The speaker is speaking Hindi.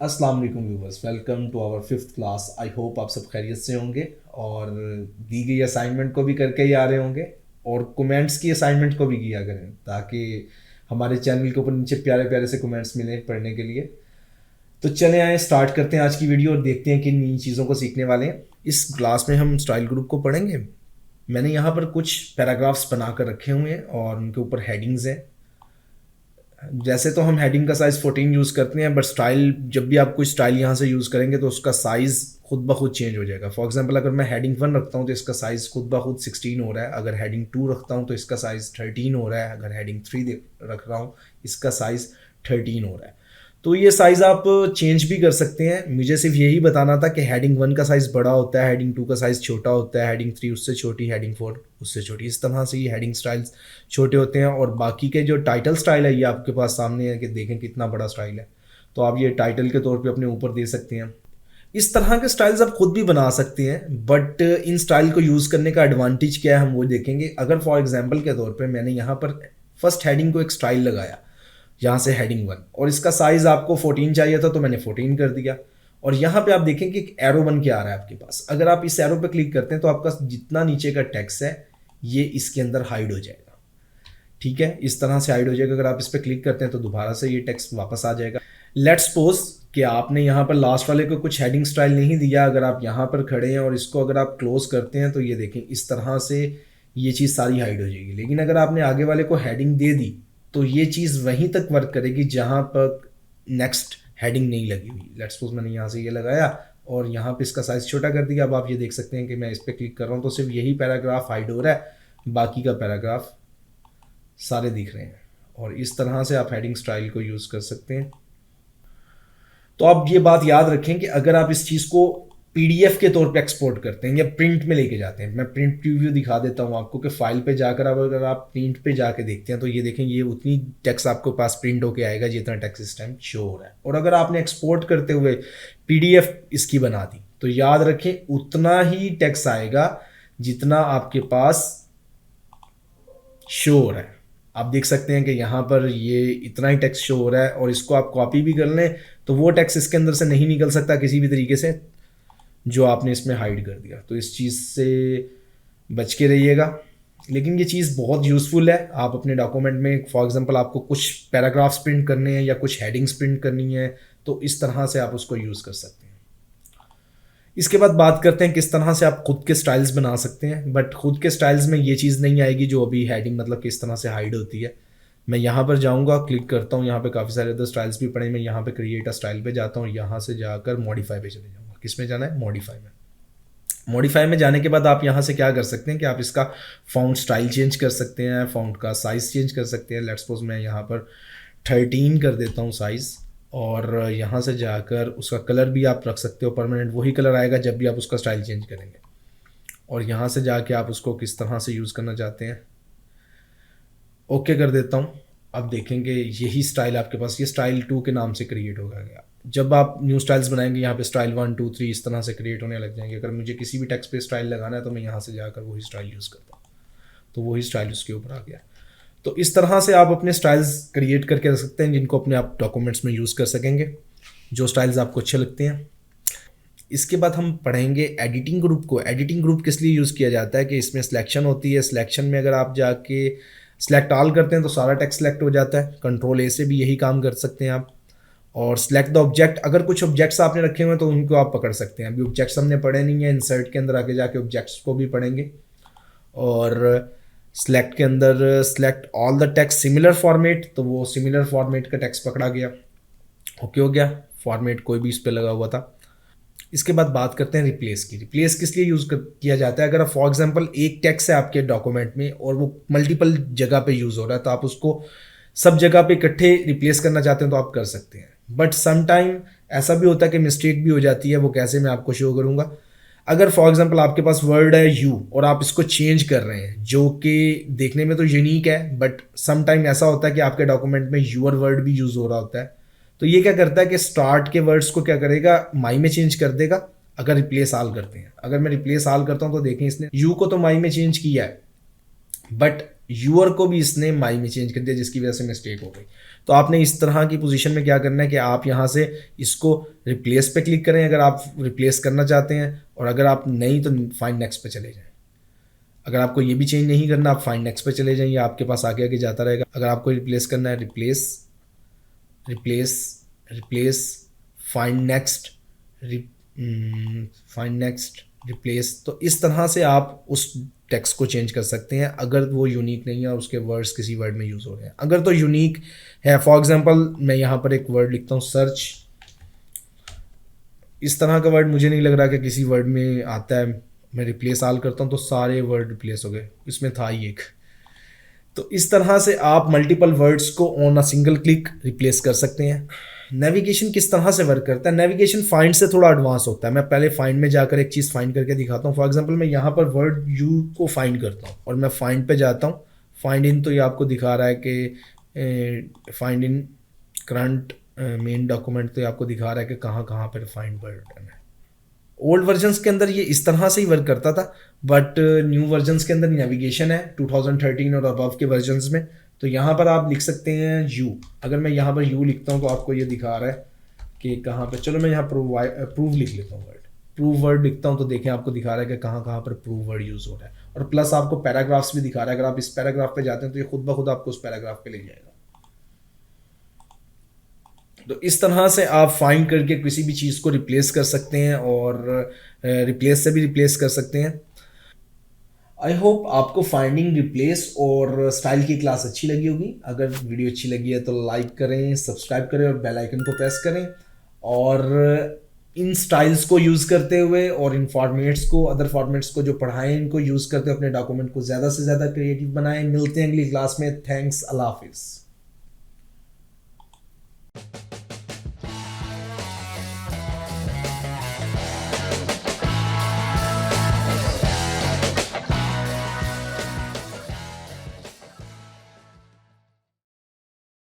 अस्सलाम वालेकुम viewers, welcome to our fifth class. I hope आप सब खैरियत से होंगे और दी गई असाइनमेंट को भी करके ही आ रहे होंगे और कमेंट्स की असाइनमेंट को भी किया करें ताकि हमारे चैनल के ऊपर नीचे प्यारे प्यारे से कमेंट्स मिलें पढ़ने के लिए। तो चले आए, स्टार्ट करते हैं आज की वीडियो और देखते हैं किन नई चीज़ों को सीखने वाले हैं। इस क्लास में हम स्टाइल ग्रुप को पढ़ेंगे। मैंने यहाँ पर कुछ पैराग्राफ्स बना कर रखे हुए हैं और उनके ऊपर हेडिंग्स हैं। जैसे तो हम हेडिंग का साइज़ 14 यूज़ करते हैं, बट स्टाइल जब भी आप कोई स्टाइल यहाँ से यूज़ करेंगे तो उसका साइज़ खुद ब खुद चेंज हो जाएगा। फॉर एग्जांपल अगर मैं हेडिंग 1 रखता हूँ तो इसका साइज़ खुद ब खुद 16 हो रहा है। अगर हेडिंग 2 रखता हूँ तो इसका साइज़ 13 हो रहा है। अगर हेडिंग 3 रख रहा हूँ इसका साइज़ 13 हो रहा है। तो ये साइज़ आप चेंज भी कर सकते हैं। मुझे सिर्फ यही बताना था कि हेडिंग 1 का साइज़ बड़ा होता है, हेडिंग 2 का साइज़ छोटा होता है, हेडिंग 3 उससे छोटी, हेडिंग 4 उससे छोटी। इस तरह से ये हेडिंग स्टाइल्स छोटे होते हैं। और बाकी के जो टाइटल स्टाइल है ये आपके पास सामने है कि देखें कितना बड़ा स्टाइल है। तो आप ये टाइटल के तौर पे अपने ऊपर दे सकते हैं। इस तरह के स्टाइल्स आप खुद भी बना सकते हैं, बट इन स्टाइल को यूज़ करने का एडवांटेज क्या है हम वो देखेंगे। अगर फॉर एग्जांपल के तौर पे मैंने यहाँ पर फर्स्ट हेडिंग को एक स्टाइल लगाया, यहाँ से हेडिंग 1, और इसका साइज़ आपको 14 चाहिए था तो मैंने 14 कर दिया। और यहाँ पे आप देखें कि एक एरो बन के आ रहा है आपके पास। अगर आप इस एरो पे क्लिक करते हैं तो आपका जितना नीचे का टेक्स्ट है ये इसके अंदर हाइड हो जाएगा। ठीक है, इस तरह से हाइड हो जाएगा। अगर आप इस पर क्लिक करते हैं तो दोबारा से ये टेक्स्ट वापस आ जाएगा। लेट्स सपोज कि आपने यहाँ पर लास्ट वाले को कुछ हेडिंग स्टाइल नहीं दिया। अगर आप यहाँ पर खड़े हैं और इसको अगर आप क्लोज करते हैं तो ये देखें इस तरह से ये चीज़ सारी हाइड हो जाएगी। लेकिन अगर आपने आगे वाले को हेडिंग दे दी तो ये चीज़ वहीं तक वर्क करेगी जहाँ पर नेक्स्ट हेडिंग नहीं लगी हुई। लेट्स सपोज मैंने यहाँ से ये लगाया और यहाँ पे इसका साइज़ छोटा कर दिया। अब आप ये देख सकते हैं कि मैं इस पर क्लिक कर रहा हूँ तो सिर्फ यही पैराग्राफ हाइड हो रहा है, बाकी का पैराग्राफ सारे दिख रहे हैं। और इस तरह से आप हेडिंग स्टाइल को यूज़ कर सकते हैं। तो आप ये बात याद रखें कि अगर आप इस चीज़ को पीडीएफ के तौर पे एक्सपोर्ट करते हैं या प्रिंट में लेके जाते हैं, मैं प्रिंट प्रीव्यू दिखा देता हूँ आपको कि फाइल पे जाकर अब अगर आप प्रिंट पे जाके देखते हैं तो ये देखें ये उतनी टेक्स्ट आपके पास प्रिंट होके आएगा जितना टेक्स्ट इस टाइम शो हो रहा है। और अगर आपने एक्सपोर्ट करते हुए पीडीएफ इसकी बना दी तो याद रखें उतना ही टेक्स्ट आएगा जितना आपके पास शो हो रहा है। आप देख सकते हैं कि यहाँ पर ये इतना ही टेक्स्ट शो हो रहा है और इसको आप कॉपी भी कर लें तो वो टेक्स्ट इसके अंदर से नहीं निकल सकता किसी भी तरीके से जो आपने इसमें हाइड कर दिया। तो इस चीज़ से बच के रहिएगा। लेकिन ये चीज़ बहुत यूज़फुल है। आप अपने डॉक्यूमेंट में फॉर एग्जांपल आपको कुछ पैराग्राफ्स प्रिंट करने हैं या कुछ हेडिंग्स प्रिंट करनी है तो इस तरह से आप उसको यूज़ कर सकते हैं। इसके बाद बात करते हैं किस तरह से आप खुद के स्टाइल्स बना सकते हैं। बट खुद के स्टाइल्स में ये चीज़ नहीं आएगी जो अभी हेडिंग मतलब किस तरह से हाइड होती है। मैं यहाँ पर जाऊँगा, क्लिक करता हूँ, यहाँ पे काफ़ी सारे अदर स्टाइल्स भी पड़े। मैं यहाँ पे क्रिएट अ स्टाइल पे जाता हूँ, यहाँ से जाकर मॉडिफाई पे चले जाऊँगा। किस में जाना है? मॉडिफाई में। मॉडिफाई में जाने के बाद आप यहाँ से क्या कर सकते हैं कि आप इसका फ़ॉन्ट स्टाइल चेंज कर सकते हैं, फ़ॉन्ट का साइज़ चेंज कर सकते हैं। लेट्स सपोज मैं यहाँ पर 13 कर देता हूँ साइज़ और यहाँ से जाकर उसका कलर भी आप रख सकते हो परमानेंट, वही कलर आएगा जब भी आप उसका स्टाइल चेंज करेंगे। और यहाँ से जाके आप उसको किस तरह से यूज़ करना चाहते हैं ओके कर देता हूँ। अब देखेंगे यही स्टाइल आपके पास ये स्टाइल 2 के नाम से क्रिएट होगा गया। जब आप न्यू स्टाइल्स बनाएंगे यहाँ पे स्टाइल 1 2 3 इस तरह से क्रिएट होने लग जाएंगे। अगर मुझे किसी भी टेक्स्ट पे स्टाइल लगाना है तो मैं यहाँ से जाकर वही स्टाइल यूज़ करता हूँ तो वही स्टाइल उसके ऊपर आ गया। तो इस तरह से आप अपने स्टाइल्स क्रिएट करके रख सकते हैं जिनको अपने आप डॉक्यूमेंट्स में यूज़ कर सकेंगे, जो स्टाइल्स आपको अच्छे लगते हैं। इसके बाद हम पढ़ेंगे एडिटिंग ग्रुप को। एडिटिंग ग्रुप किस लिए यूज़ किया जाता है कि इसमें सिलेक्शन होती है। सिलेक्शन में अगर आप जाके सिलेक्ट ऑल करते हैं तो सारा टेक्स्ट सेलेक्ट हो जाता है। कंट्रोल ए से भी यही काम कर सकते हैं आप। और सिलेक्ट द ऑब्जेक्ट, अगर कुछ ऑब्जेक्ट्स आपने रखे हुए हैं तो उनको आप पकड़ सकते हैं। अभी ऑब्जेक्ट्स हमने पढ़े नहीं है, इंसर्ट के अंदर आके जाके ऑब्जेक्ट्स को भी पढ़ेंगे। और सिलेक्ट के अंदर select all the text similar format, तो वो सिमिलर फॉर्मेट का टेक्स्ट पकड़ा गया, ओके हो गया। फॉर्मेट कोई भी इस पर लगा हुआ था। इसके बाद बात करते हैं रिप्लेस की। रिप्लेस किस लिए यूज़ किया जाता है? अगर फॉर एग्जांपल एक टेक्स्ट है आपके डॉक्यूमेंट में और वो मल्टीपल जगह पे यूज़ हो रहा है तो आप उसको सब जगह पे इकट्ठे रिप्लेस करना चाहते हैं तो आप कर सकते हैं। बट सम टाइम ऐसा भी होता है कि मिस्टेक भी हो जाती है। वो कैसे, मैं आपको शो करूँगा। अगर फॉर एग्जांपल आपके पास वर्ड है यू और आप इसको चेंज कर रहे हैं जो कि देखने में तो यूनिक है, बट सम टाइम ऐसा होता है कि आपके डॉक्यूमेंट में यूर वर्ड भी यूज़ हो रहा होता है। तो ये क्या करता है कि स्टार्ट के वर्ड्स को क्या करेगा, माई में चेंज कर देगा अगर रिप्लेस ऑल करते हैं। अगर मैं रिप्लेस ऑल करता हूँ तो देखें इसने यू को तो माई में चेंज किया है, बट यूअर को भी इसने माई में चेंज कर दिया, जिसकी वजह से मिस्टेक हो गई। तो आपने इस तरह की पोजीशन में क्या करना है कि आप यहाँ से इसको रिप्लेस पे क्लिक करें अगर आप रिप्लेस करना चाहते हैं, और अगर आप नहीं तो फाइंड नेक्स्ट पे चले जाएं। अगर आपको ये भी चेंज नहीं करना, आप फाइंड नेक्स्ट पे चले जाएं, ये आपके पास आगे आगे जाता रहेगा। अगर आपको रिप्लेस करना है, replace replace replace, find next, find next, replace. तो इस तरह से आप उस टेक्स्ट को चेंज कर सकते हैं अगर वो यूनिक नहीं है और उसके वर्ड्स किसी वर्ड में यूज़ हो रहे हैं। अगर तो यूनिक है, फॉर एग्जांपल मैं यहाँ पर एक वर्ड लिखता हूँ सर्च, इस तरह का वर्ड मुझे नहीं लग रहा कि किसी वर्ड में आता है, मैं रिप्लेस आल करता हूँ तो सारे वर्ड रिप्लेस हो गए, इसमें था ही एक। तो इस तरह से आप मल्टीपल वर्ड्स को on a single click replace कर सकते हैं। नेविगेशन किस तरह से वर्क करता है? नेविगेशन फाइंड से थोड़ा एडवांस होता है। मैं पहले फाइंड में जाकर एक चीज़ फाइंड करके दिखाता हूँ। फॉर एग्जांपल मैं यहाँ पर वर्ड यू को फाइंड करता हूँ और मैं फाइंड पे जाता हूँ, फाइंड इन, तो ये आपको दिखा रहा है कि find in current main document, तो ये आपको दिखा रहा है कि कहाँ कहाँ पर फाइंड वर्ड है। ओल्ड वर्जन्स के अंदर ये इस तरह से ही वर्क करता था, बट न्यू वर्जन्स के अंदर नेविगेशन है 2013 और अबव के वर्जन्स में। तो यहाँ पर आप लिख सकते हैं यू। अगर मैं यहाँ पर यू लिखता हूँ तो आपको ये दिखा रहा है कि कहाँ पर, चलो मैं यहाँ प्रूव लिख लेता हूँ, वर्ड प्रूव वर्ड लिखता हूँ तो देखें आपको दिखा रहा है कि कहाँ कहाँ पर प्रूव वर्ड यूज़ हो रहा है। और प्लस आपको पैराग्राफ्स भी दिखा रहा है। अगर आप इस पैराग्राफ पे जाते हैं तो ये खुद ब खुद आपको उस पैराग्राफ पे ले जाएगा। तो इस तरह से आप फाइंड करके किसी भी चीज़ को रिप्लेस कर सकते हैं और रिप्लेस से भी रिप्लेस कर सकते हैं। आई होप आपको फाइंडिंग, रिप्लेस और स्टाइल की क्लास अच्छी लगी होगी। अगर वीडियो अच्छी लगी है तो लाइक करें, सब्सक्राइब करें और बेल आइकन को प्रेस करें। और इन स्टाइल्स को यूज़ करते हुए और इन फॉर्मेट्स को, अदर फॉर्मेट्स को जो पढ़ाएं, इनको यूज़ करते हुए अपने डॉक्यूमेंट को ज़्यादा से ज़्यादा क्रिएटिव बनाएं। मिलते हैं अगली क्लास में। थैंक्स, अल्लाह हाफिज़।